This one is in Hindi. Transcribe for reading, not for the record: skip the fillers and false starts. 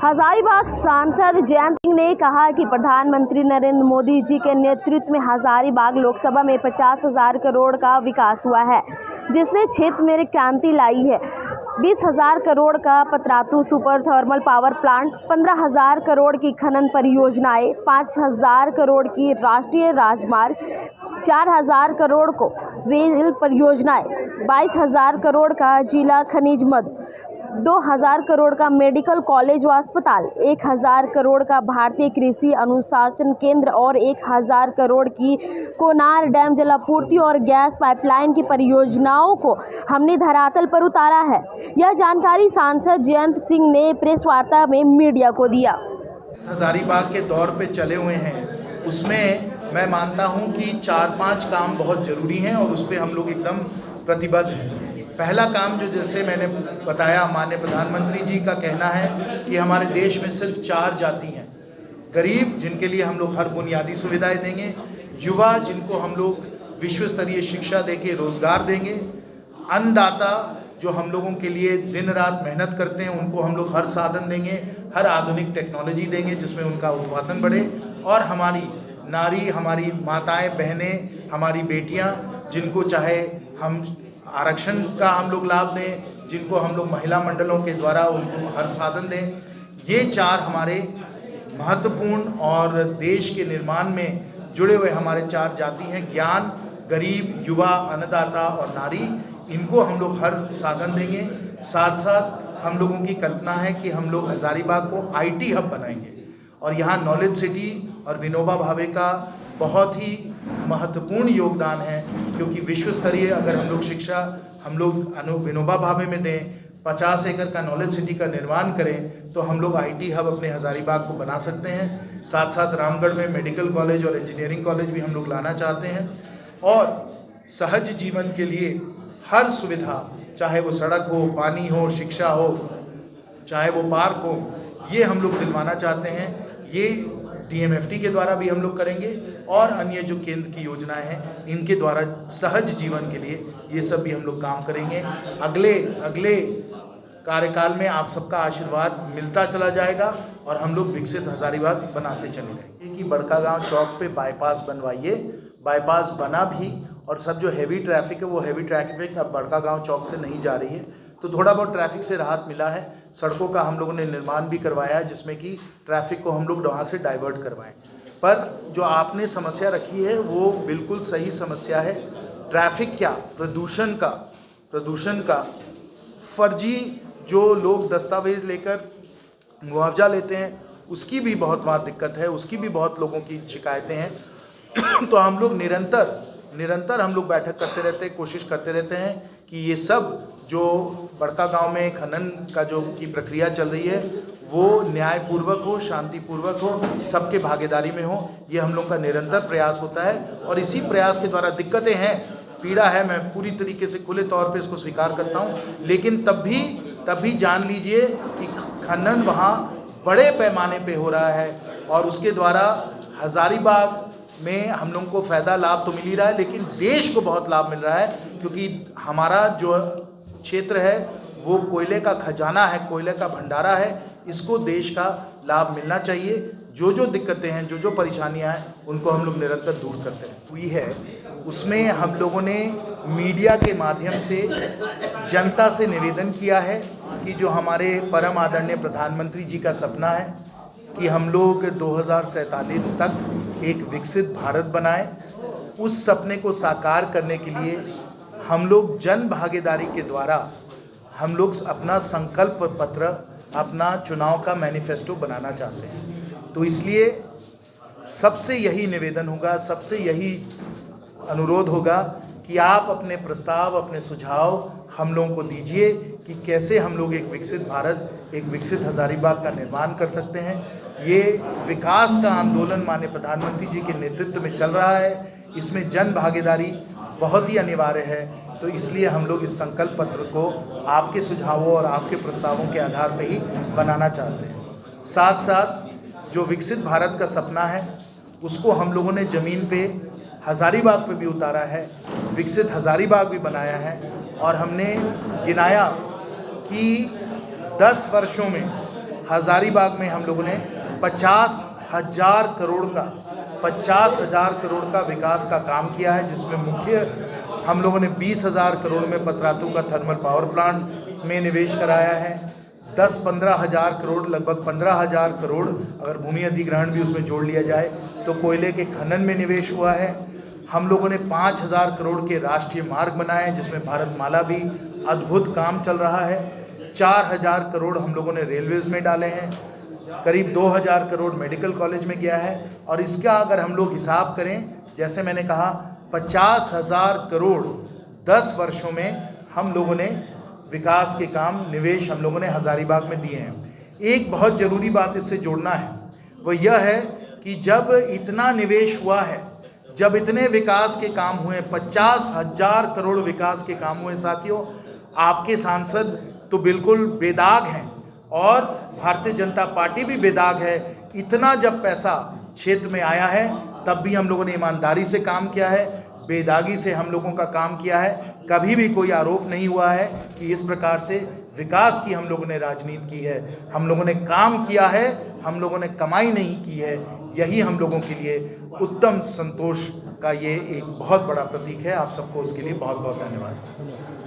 हजारीबाग सांसद जयंत सिंह ने कहा कि प्रधानमंत्री नरेंद्र मोदी जी के नेतृत्व में हजारीबाग लोकसभा में 50,000 करोड़ का विकास हुआ है, जिसने क्षेत्र में क्रांति लाई है। 20,000 करोड़ का Patratu super thermal power plant, 15,000 crore की खनन परियोजनाएं, 5,000 करोड़ की राष्ट्रीय राजमार्ग, 4,000 करोड़ को रेल परियोजनाएं, 22,000 करोड़ का जिला खनिज मद, 2,000 करोड़ का मेडिकल कॉलेज व अस्पताल, 1,000 करोड़ का भारतीय कृषि अनुसंधान केंद्र और 1,000 करोड़ की कोनार डैम जलापूर्ति और गैस पाइपलाइन की परियोजनाओं को हमने धरातल पर उतारा है। यह जानकारी सांसद जयंत सिंह ने प्रेस वार्ता में मीडिया को दिया। हजारीबाग के दौर पे चले हुए हैं, उसमें मैं मानता हूं कि 4-5 काम बहुत ज़रूरी हैं और उस पर हम लोग एकदम प्रतिबद्ध हैं। पहला काम जो जैसे मैंने बताया, माननीय प्रधानमंत्री जी का कहना है कि हमारे देश में सिर्फ 4 जाति हैं। गरीब, जिनके लिए हम लोग हर बुनियादी सुविधाएं देंगे, युवा, जिनको हम लोग विश्व स्तरीय शिक्षा देके रोज़गार देंगे, अन्नदाता, जो हम लोगों के लिए दिन रात मेहनत करते हैं, उनको हम लोग हर साधन देंगे, हर आधुनिक टेक्नोलॉजी देंगे जिसमें उनका उत्पादन बढ़े, और हमारी नारी, हमारी माताएं, बहनें, हमारी बेटियां, जिनको चाहे हम आरक्षण का हम लोग लाभ दें, जिनको हम लोग महिला मंडलों के द्वारा उनको हर साधन दें। ये 4 हमारे महत्वपूर्ण और देश के निर्माण में जुड़े हुए हमारे 4 जाति हैं। ज्ञान, गरीब, युवा, अन्नदाता और नारी, इनको हम लोग हर साधन देंगे। साथ साथ हम लोगों की कल्पना है कि हम लोग हजारीबाग को IT हब बनाएंगे और यहाँ नॉलेज सिटी और विनोबा भावे का बहुत ही महत्वपूर्ण योगदान है, क्योंकि विश्व स्तरीय अगर हम लोग शिक्षा हम लोग विनोबा भावे में दें, 50 एकड़ का नॉलेज सिटी का निर्माण करें, तो हम लोग IT हब अपने हजारीबाग को बना सकते हैं। साथ साथ रामगढ़ में मेडिकल कॉलेज और इंजीनियरिंग कॉलेज भी हम लोग लाना चाहते हैं, और सहज जीवन के लिए हर सुविधा, चाहे वो सड़क हो, पानी हो, शिक्षा हो, चाहे वो पार्क हो, ये हम लोग दिलवाना चाहते हैं। ये DMFT के द्वारा भी हम लोग करेंगे और अन्य जो केंद्र की योजनाएं हैं, इनके द्वारा सहज जीवन के लिए ये सब भी हम लोग काम करेंगे। अगले कार्यकाल में आप सबका आशीर्वाद मिलता चला जाएगा और हम लोग विकसित हजारीबाग बनाते चले जाएंगे। कि बड़कागांव चौक पे बाईपास बनवाइए, बाईपास बना भी, और सब जो हैवी ट्रैफिक है वो हैवी ट्रैफिक अब बड़कागांव चौक से नहीं जा रही है, तो थोड़ा बहुत ट्रैफिक से राहत मिला है। सड़कों का हम लोगों ने निर्माण भी करवाया है, जिसमें कि ट्रैफिक को हम लोग वहाँ से डाइवर्ट करवाएं। पर जो आपने समस्या रखी है वो बिल्कुल सही समस्या है। ट्रैफिक क्या, प्रदूषण का फर्जी जो लोग दस्तावेज लेकर मुआवजा लेते हैं, उसकी भी बहुत वहाँ दिक्कत है, उसकी भी बहुत लोगों की शिकायतें हैं। तो हम लोग निरंतर हम लोग बैठक करते रहते हैं, कोशिश करते रहते हैं कि ये सब जो बड़कागांव में खनन का जो की प्रक्रिया चल रही है वो न्यायपूर्वक हो, शांतिपूर्वक हो, सबके भागीदारी में हो। ये हम लोग का निरंतर प्रयास होता है और इसी प्रयास के द्वारा दिक्कतें हैं, पीड़ा है, मैं पूरी तरीके से खुले तौर पे इसको स्वीकार करता हूँ, लेकिन तब भी जान लीजिए कि खनन वहाँ बड़े पैमाने पे हो रहा है और उसके द्वारा हजारीबाग में हम लोगों को फ़ायदा लाभ तो मिल ही रहा है, लेकिन देश को बहुत लाभ मिल रहा है, क्योंकि हमारा जो क्षेत्र है वो कोयले का खजाना है, कोयले का भंडारा है। इसको देश का लाभ मिलना चाहिए। जो दिक्कतें हैं, जो परेशानियां हैं, उनको हम लोग निरंतर दूर करते हुई है। उसमें हम लोगों ने मीडिया के माध्यम से जनता से निवेदन किया है कि जो हमारे परम आदरणीय प्रधानमंत्री जी का सपना है कि हम लोग 2047 तक एक विकसित भारत बनाएं, उस सपने को साकार करने के लिए हम लोग जन भागीदारी के द्वारा हम लोग अपना संकल्प पत्र, अपना चुनाव का मैनिफेस्टो बनाना चाहते हैं। तो इसलिए सबसे यही निवेदन होगा, सबसे यही अनुरोध होगा कि आप अपने प्रस्ताव, अपने सुझाव हम लोगों को दीजिए कि कैसे हम लोग एक विकसित भारत, एक विकसित हजारीबाग का निर्माण कर सकते हैं। ये विकास का आंदोलन माननीय प्रधानमंत्री जी के नेतृत्व में चल रहा है, इसमें जन भागीदारी बहुत ही अनिवार्य है। तो इसलिए हम लोग इस संकल्प पत्र को आपके सुझावों और आपके प्रस्तावों के आधार पर ही बनाना चाहते हैं। साथ साथ जो विकसित भारत का सपना है उसको हम लोगों ने ज़मीन पे हजारीबाग पे भी उतारा है, विकसित हजारीबाग भी बनाया है, और हमने गिनाया कि 10 वर्षों में हज़ारीबाग में हम लोगों ने 50,000 करोड़ का विकास का काम किया है, जिसमें मुख्य हम लोगों ने 20,000 करोड़ में पतरातू का थर्मल पावर प्लांट में निवेश कराया है। 10-15 हज़ार करोड़, लगभग 15,000 करोड़ अगर भूमि अधिग्रहण भी उसमें जोड़ लिया जाए तो कोयले के खनन में निवेश हुआ है। हम लोगों ने 5,000 करोड़ के राष्ट्रीय मार्ग बनाए हैं, जिसमें भारतमाला भी अद्भुत काम चल रहा है। 4,000 करोड़ हम लोगों ने रेलवेज़ में डाले हैं। करीब 2,000 करोड़ मेडिकल कॉलेज में गया है। और इसका अगर हम लोग हिसाब करें, जैसे मैंने कहा 50,000 करोड़ 10 वर्षों में हम लोगों ने विकास के काम, निवेश हम लोगों ने हज़ारीबाग में दिए हैं। एक बहुत ज़रूरी बात इससे जोड़ना है, वो यह है कि जब इतना निवेश हुआ है, जब इतने विकास के काम हुए, 50,000 करोड़ विकास के काम हुए, साथियों आपके सांसद तो बिल्कुल बेदाग हैं और भारतीय जनता पार्टी भी बेदाग है। इतना जब पैसा क्षेत्र में आया है तब भी हम लोगों ने ईमानदारी से काम किया है, बेदागी से हम लोगों का काम किया है। कभी भी कोई आरोप नहीं हुआ है कि इस प्रकार से विकास की हम लोगों ने राजनीति की है। हम लोगों ने काम किया है, हम लोगों ने कमाई नहीं की है। यही हम लोगों के लिए उत्तम संतोष का ये एक बहुत बड़ा प्रतीक है। आप सबको उसके लिए बहुत बहुत धन्यवाद।